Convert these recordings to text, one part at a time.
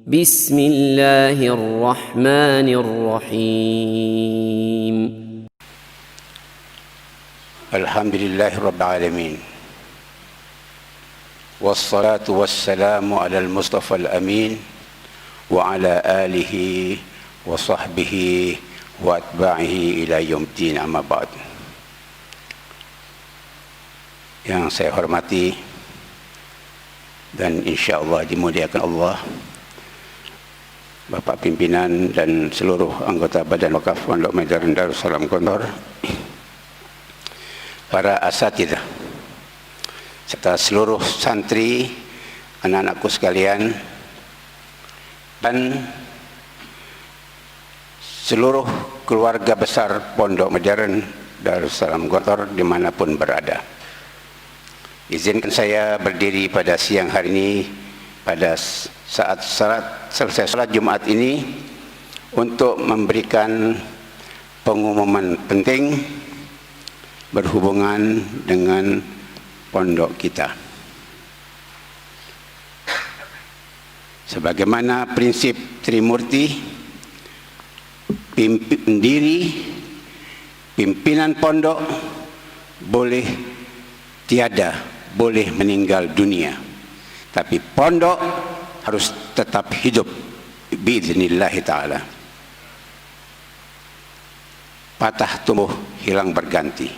بسم الله الرحمن الرحيم الحمد لله رب العالمين والصلاة والسلام على المصطفى الأمين وعلى آله وصحبه وأتباعه إلى يوم الدين أما بعد. Yang saya hormati dan insyaAllah dimuliakan Allah, Bapak Pimpinan dan seluruh anggota Badan Wakaf Pondok Modern Darussalam Gontor, para asatidzah, serta seluruh santri, anak-anakku sekalian, dan seluruh keluarga besar Pondok Modern Darussalam Gontor dimanapun berada. Izinkan saya berdiri pada siang hari ini pada saat selesai salat Jumat ini untuk memberikan pengumuman penting berhubungan dengan pondok kita. Sebagaimana prinsip Trimurti, pendiri pimpinan pondok boleh meninggal dunia, tapi pondok harus tetap hidup biiznillah ta'ala. Patah tumbuh hilang berganti.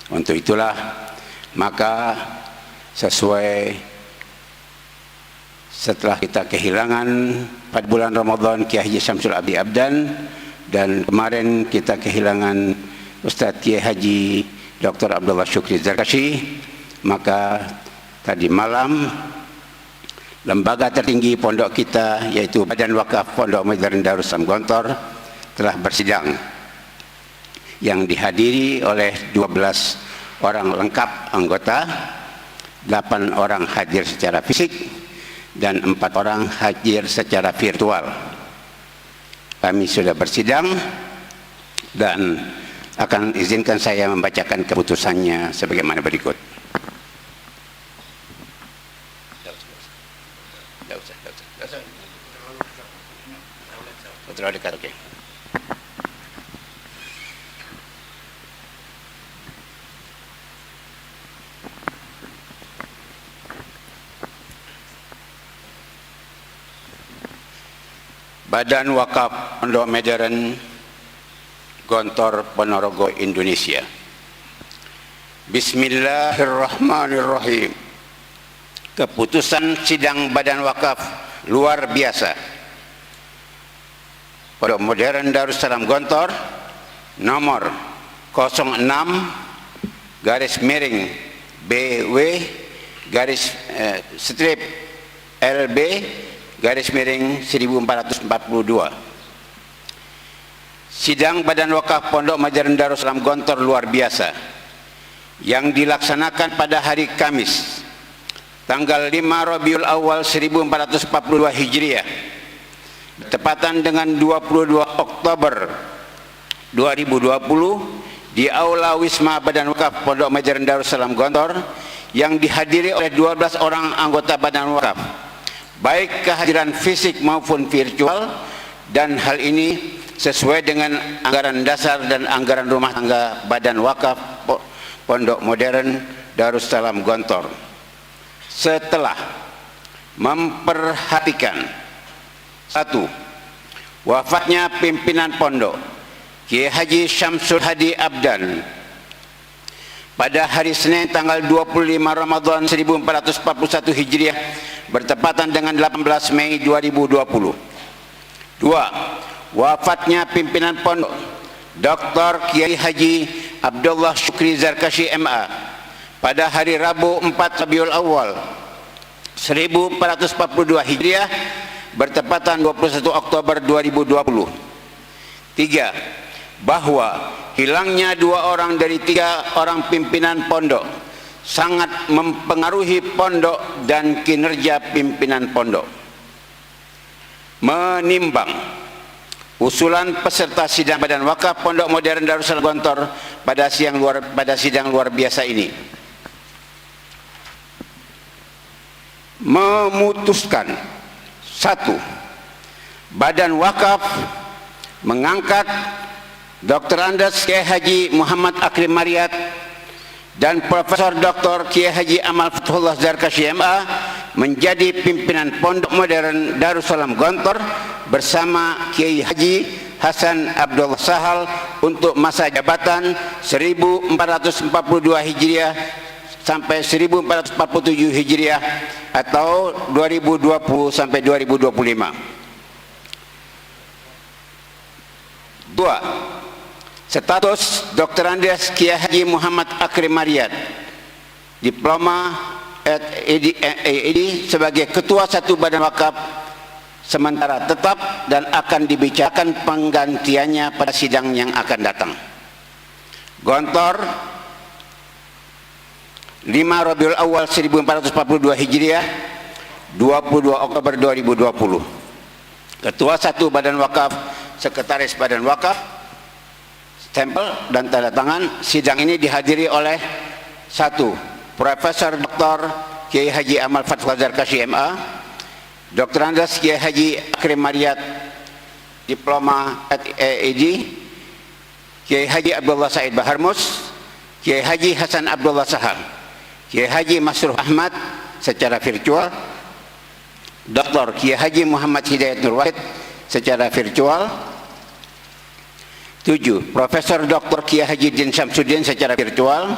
Untuk itulah maka sesuai setelah kita kehilangan pada bulan Ramadan Kiai Haji Syamsul Abdi Abdan, dan kemarin kita kehilangan Ustadz Kiai Haji Dr. Abdullah Syukri Zarkashi, maka tadi malam lembaga tertinggi pondok kita yaitu Badan Wakaf Pondok Modern Darussalam Gontor telah bersidang yang dihadiri oleh 12 orang lengkap anggota, 8 orang hadir secara fisik dan 4 orang hadir secara virtual. Kami sudah bersidang dan akan izinkan saya membacakan keputusannya sebagaimana berikut. Terlalu dekat, oke. Badan Wakaf Pondok Modern Gontor Ponorogo, Indonesia. Bismillahirrahmanirrahim. Keputusan sidang Badan Wakaf luar biasa Pondok Modern Darussalam Gontor nomor 06/BW strip LB _1442. Sidang Badan Wakaf Pondok Modern Darussalam Gontor luar biasa yang dilaksanakan pada hari Kamis tanggal 5 Rabiul Awal 1442 Hijriah bertepatan dengan 22 Oktober 2020 di Aula Wisma Badan Wakaf Pondok Modern Darussalam Gontor yang dihadiri oleh 12 orang anggota Badan Wakaf, baik kehadiran fisik maupun virtual, dan hal ini sesuai dengan anggaran dasar dan anggaran rumah tangga Badan Wakaf Pondok Modern Darussalam Gontor. Setelah memperhatikan: 1. Wafatnya pimpinan pondok Kiai Haji Syamsul Hadi Abdan pada hari Senin tanggal 25 Ramadan 1441 Hijriah bertepatan dengan 18 Mei 2020. 2. Wafatnya pimpinan pondok Dr. Kiai Haji Abdullah Syukri Zarkashi MA pada hari Rabu 4 Rabiul Awal 1442 Hijriah bertepatan 21 Oktober 2020. 3. Bahwa hilangnya 2 orang dari 3 orang pimpinan pondok sangat mempengaruhi pondok dan kinerja pimpinan pondok. Menimbang usulan peserta sidang Badan Wakaf Pondok Modern Darussalam Gontor pada sidang luar biasa ini, memutuskan: 1. Satu, Badan Wakaf mengangkat Dr. Andes Kiai Haji Muhammad Akrim Mariyat dan Profesor Dr. Kiai Haji Amal Fathullah Zarkashi MA menjadi pimpinan Pondok Modern Darussalam Gontor bersama Kiai Haji Hasan Abdullah Sahal untuk masa jabatan 1442 Hijriah sampai 1447 Hijriah atau 2020 sampai 2025. Dua, status Dr. Andes Kiai Haji Muhammad Akrim Mariyat, diploma ED sebagai Ketua Satu Badan Wakaf sementara tetap dan akan dibicarakan penggantiannya pada sidang yang akan datang. Gontor 5 Rabiul Awal 1442 Hijriah, 22 Oktober 2020. Ketua Satu Badan Wakaf, Sekretaris Badan Wakaf, stempel dan tanda tangan. Sidang ini dihadiri oleh satu, Profesor Dr. Kiai Haji Amal Fathullah Zarkashi MA, Dr. Andes Kiai Haji Akrim Mariyat, diploma ED, Kiai Haji Abdullah Said Baharmus, Kiai Haji Hasan Abdullah Sahal, Kiai Haji Masruh Ahmad secara virtual, Dr. Kiai Haji Muhammad Hidayat Nur Wahid secara virtual. 7. Profesor Dr. Kiai Haji Din Syamsuddin secara virtual.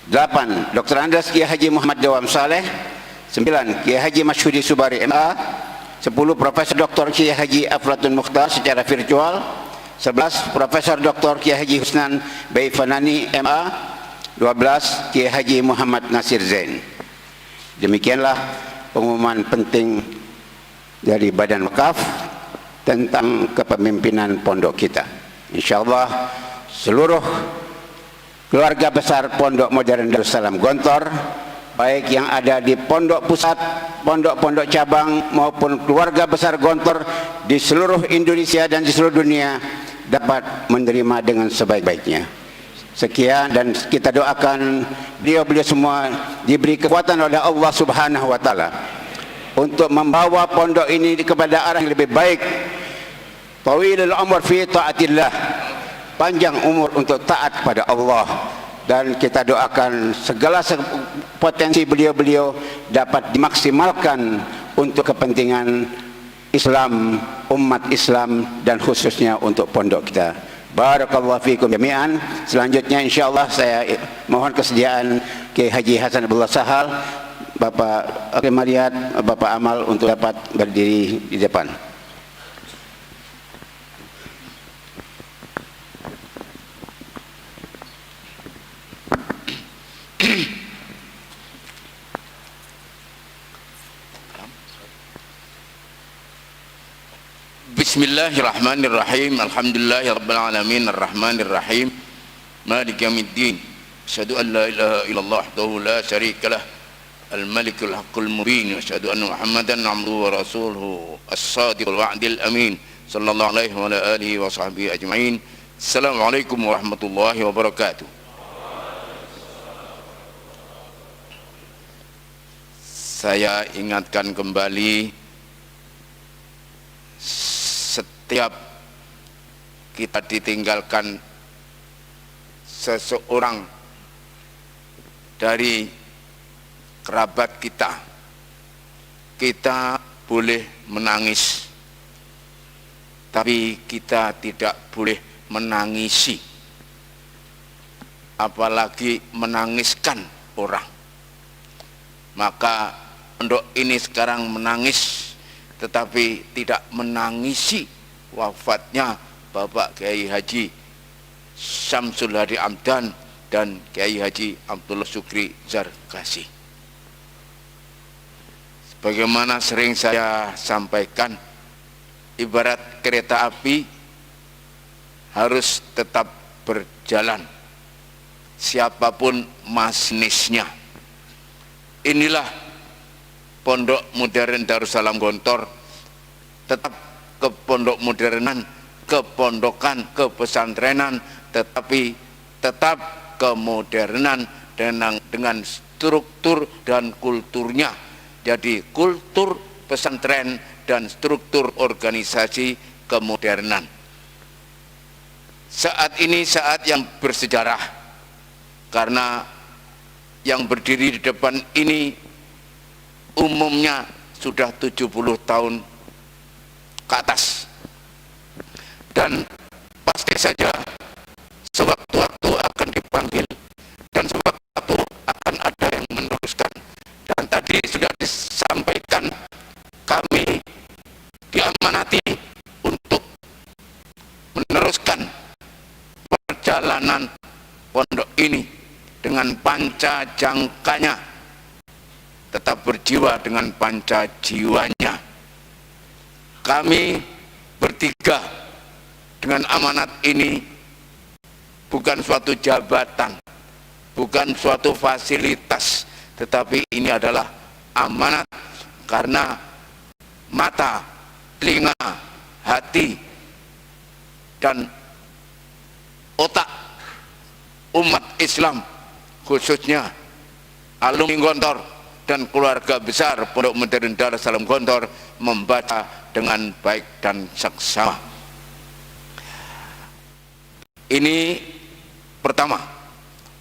8. Dr. Andes Kiai Haji Muhammad Dawam Saleh. 9. Kiai Haji Masyhudi Subari MA. 10. Profesor Dr. Kiai Haji Aflatun Mukhtar secara virtual. 11. Profesor Dr. Kiai Haji Husnan Baifanani MA. 12. Kiai Haji Muhammad Nasir Zain. Demikianlah pengumuman penting dari Badan Wakaf tentang kepemimpinan pondok kita. InsyaAllah seluruh keluarga besar Pondok Modern Darussalam Gontor, baik yang ada di pondok pusat, pondok-pondok cabang maupun keluarga besar Gontor di seluruh Indonesia dan di seluruh dunia, dapat menerima dengan sebaik-baiknya. Sekian, dan kita doakan beliau-beliau semua diberi kekuatan oleh Allah Subhanahu wa Ta'ala untuk membawa pondok ini kepada arah yang lebih baik. Tawilul umur fi taatillah, panjang umur untuk taat kepada Allah, dan kita doakan segala potensi beliau-beliau dapat dimaksimalkan untuk kepentingan Islam, umat Islam, dan khususnya untuk pondok kita. Barakallahu fiikum jami'an. Selanjutnya insyaallah saya mohon kesediaan Kiai Haji Hasan Abdullah Sahal, Bapak Akrim Mariyat, Bapak Amal untuk dapat berdiri di depan. Bismillahirrahmanirrahim. Alhamdulillahirabbil alamin arrahmanir rahim maliki yaumiddin. Asyhadu an la ilaha illallah wahdahu la syarikalah al-malikul haqqul mubin wa asyhadu anna Muhammadan abduhu wa rasuluhu as-sadiqul wa'dil amin sallallahu alaihi wa ala alihi wa sahbihi ajma'in. Assalamualaikum warahmatullahi wabarakatuh. Saya ingatkan kembali, setiap kita ditinggalkan seseorang dari kerabat kita, kita boleh menangis, tapi kita tidak boleh menangisi, apalagi menangiskan orang. Maka pondok ini sekarang menangis, tetapi tidak menangisi wafatnya Bapak Kiai Haji Syamsul Hadi Amdan dan Kiai Haji Abdullah Syukri Zarkashi. Sebagaimana sering saya sampaikan, ibarat kereta api harus tetap berjalan, siapapun masinisnya. Inilah Pondok Modern Darussalam Gontor, tetap kepondok modernan, kepondokan, kepesantrenan, tetapi tetap kemodernan dengan struktur dan kulturnya. Jadi kultur pesantren dan struktur organisasi kemodernan. Saat ini saat yang bersejarah, karena yang berdiri di depan ini umumnya sudah 70 tahun ke atas, dan pasti saja sewaktu-waktu akan dipanggil dan sewaktu-waktu akan ada yang meneruskan. Dan tadi sudah disampaikan, kami diamanati untuk meneruskan perjalanan pondok ini dengan panca jangkanya, tetap berjiwa dengan panca jiwanya. Kami bertiga dengan amanat ini bukan suatu jabatan, bukan suatu fasilitas, tetapi ini adalah amanat karena mata, telinga, hati, dan otak umat Islam, khususnya alumni Gontor dan keluarga besar Pondok Modern Darussalam Gontor, membaca dengan baik dan seksama. Ini pertama.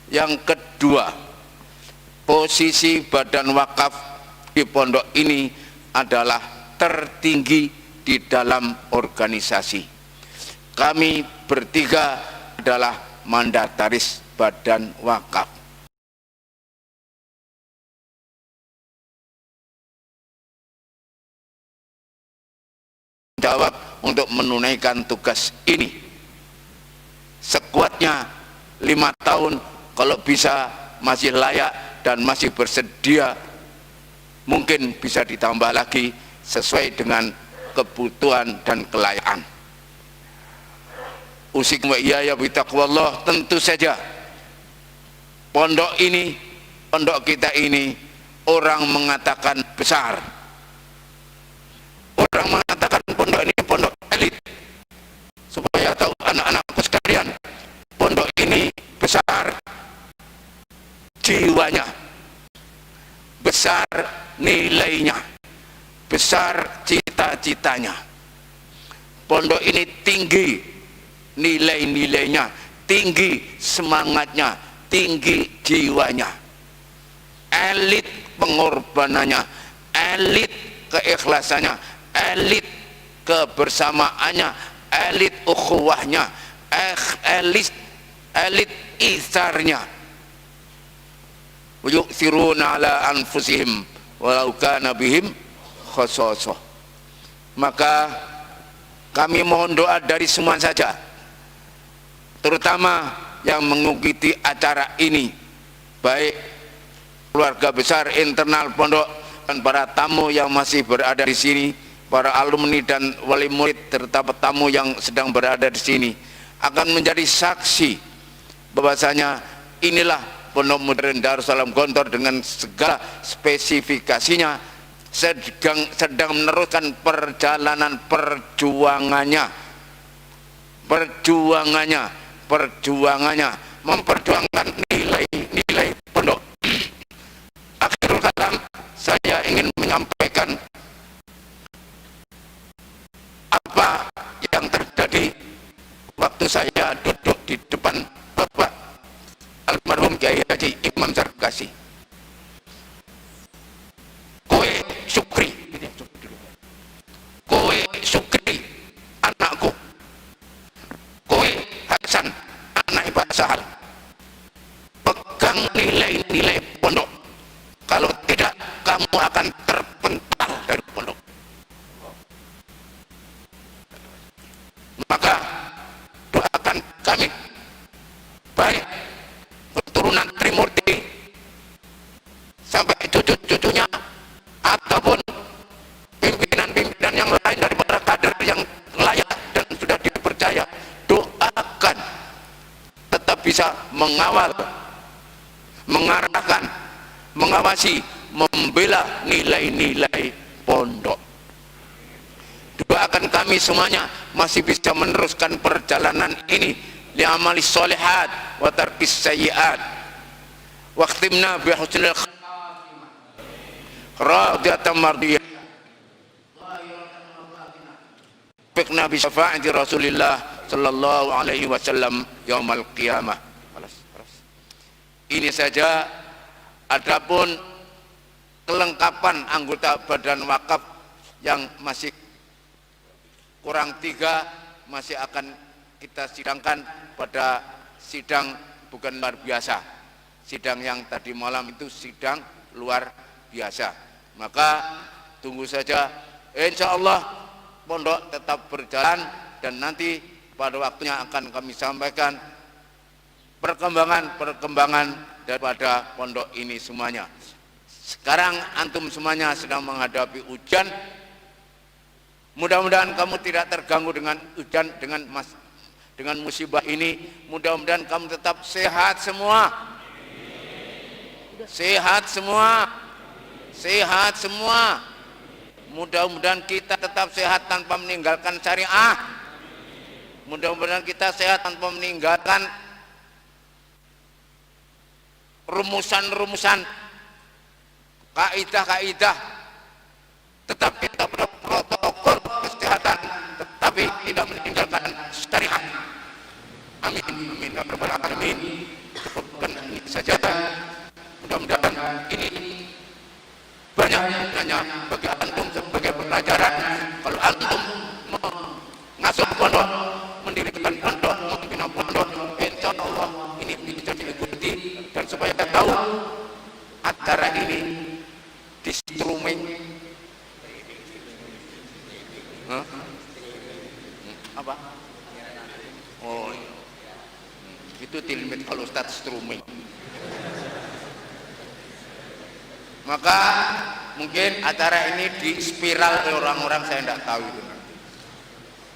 Yang kedua, posisi badan wakaf di pondok ini adalah tertinggi di dalam organisasi. Kami bertiga adalah mandataris badan wakaf. Jawab untuk menunaikan tugas ini sekuatnya 5 tahun, kalau bisa masih layak dan masih bersedia, mungkin bisa ditambah lagi sesuai dengan kebutuhan dan kelayakan. Usikum wa iyaya bitaqwallah. Tentu saja pondok ini, pondok kita ini, orang mengatakan besar, orang mengatakan pondok ini pondok elit. Supaya tahu anak-anakku sekalian, pondok ini besar jiwanya, besar nilainya, besar cita-citanya. Pondok ini tinggi nilai-nilainya, tinggi semangatnya, tinggi jiwanya, elit pengorbanannya, elit keikhlasannya, elit kebersamaannya, elit ukhuwahnya, elit isarnya. Yu'thiruna ala anfusihim walau kana bihim khasasah. Maka kami mohon doa dari semua saja, terutama yang mengikuti acara ini, baik keluarga besar internal pondok dan para tamu yang masih berada di sini, para alumni dan wali murid, terutama tamu yang sedang berada di sini, akan menjadi saksi bahwasanya inilah Pondok Modern Darussalam Gontor dengan segala spesifikasinya sedang meneruskan perjalanan perjuangannya memperjuangkan nilai-nilai pondok. Akhirul kalam, saya ingin menyampaikan apa yang terjadi waktu saya duduk di depan Bapak almarhum Kiai Haji Imam Zarkasi. Kowe Sukri anakku, kowe Hasan anak Ibu Sahal, pegang nilai-nilai pondok, kalau tidak kamu akan terpental dari pondok. Maka doakan kami, baik keturunan Trimurti sampai cucu-cucunya ataupun pimpinan-pimpinan yang lain dari para kader yang layak dan sudah dipercaya, doakan tetap bisa mengawal, mengarahkan, mengawasi, membela nilai-nilai pondok. Doakan kami semuanya masih bisa meneruskan perjalanan ini li amali sholihat wa tarkis sayyiat. Waqtimna bi husnil radiyatan mardiyah wafiqna bi syafaati Rasulillah sallallahu alaihi wasallam yaumal qiyamah. Ini saja. Adapun kelengkapan anggota badan wakaf yang masih kurang 3 masih akan kita sidangkan pada sidang bukan luar biasa. Sidang yang tadi malam itu sidang luar biasa. Maka tunggu saja, insya Allah pondok tetap berjalan dan nanti pada waktunya akan kami sampaikan perkembangan daripada pondok ini semuanya. Sekarang antum semuanya sedang menghadapi ujian. Mudah-mudahan kamu tidak terganggu dengan ujian, dengan musibah ini. Mudah-mudahan kamu tetap sehat semua. Sehat semua. Sehat semua. Mudah-mudahan kita tetap sehat tanpa meninggalkan syariah. Mudah-mudahan kita sehat tanpa meninggalkan rumusan-rumusan, kaidah-kaidah. Tetap kita protokol kesehatan, tetapi tidak meninggalkan syariat. Amin, amin, ya rabbal alamin. Cukupkan ini saja. Mudah-mudahan ini banyak gunanya bagi antum sebagai pelajaran. Kalau antum mengasuh pondok, mendirikan pondok, membina pondok, insya Allah ini bisa diikuti. Dan supaya kita tahu acara ini di streaming apa? Oh, itu tilmit kalau Ustaz streaming. Maka mungkin acara ini di spiral oleh orang-orang, saya tidak tahu itu nanti.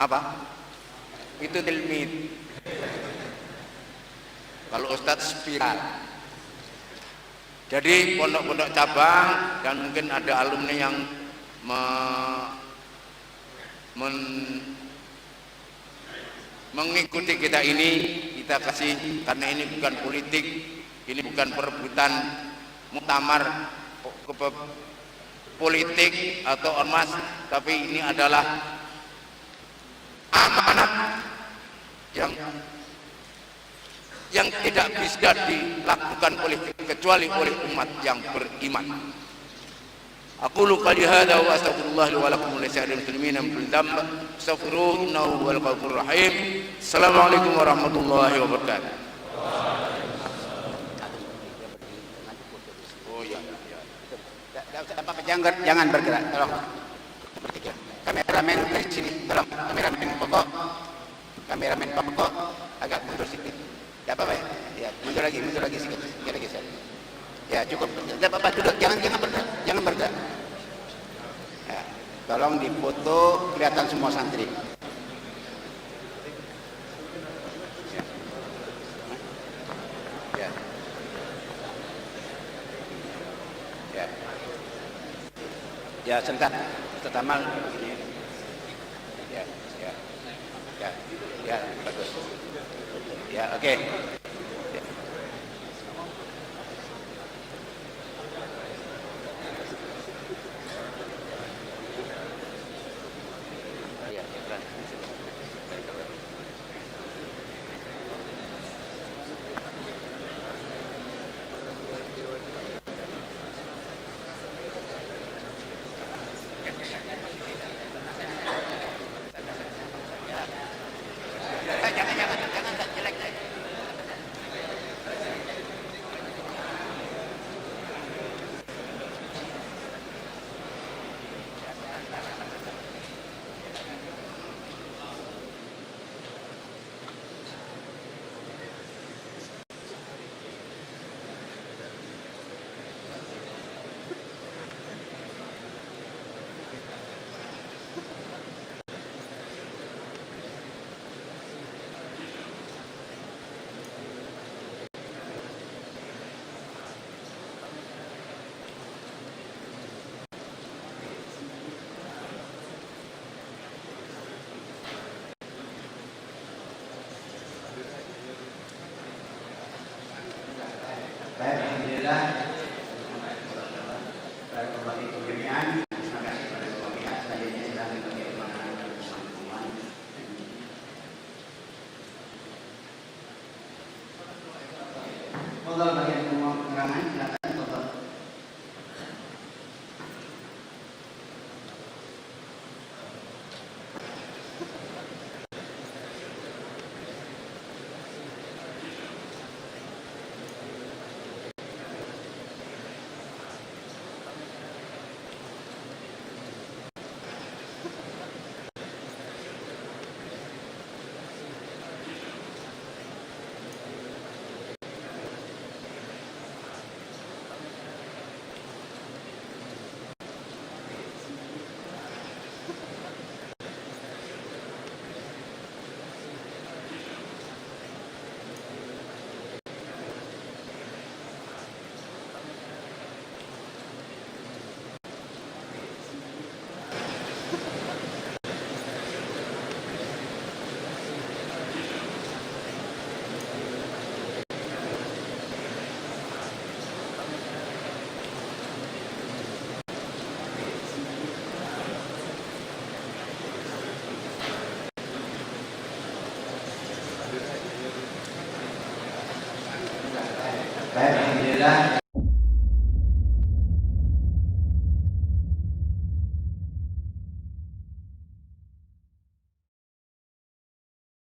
Apa? Itu tilmit. Kalau Ustaz spiral. Jadi pondok-pondok cabang dan mungkin ada alumni yang mengikuti kita ini, kita kasih, karena ini bukan politik, ini bukan perebutan muktamar politik atau ormas, tapi ini adalah amanat yang tidak bisa dilakukan kecuali oleh umat yang beriman. Aku qali hadza wa astaghfirullah li wa lakum wa lisa'iril muslimin min kulli dhanb astaghfiruhu innahu huwal ghafurur rahim. Assalamualaikum warahmatullahi wabarakatuh. Oh ya. Jangan bergerak, tolong. Kameramen dari sini, tolong. Kameramen pokok agak mundur sedikit. Tidak apa-apa ya, mundur lagi sedikit, lagi saya. Ya cukup, tidak apa-apa, duduk, jangan bergerak. Ya, tolong dipoto kelihatan semua santri. Ya. Ya. Ya sebentar, pertama begini. Ya, bagus. Ya, oke. Tafadhal bagian penerangan, silakan.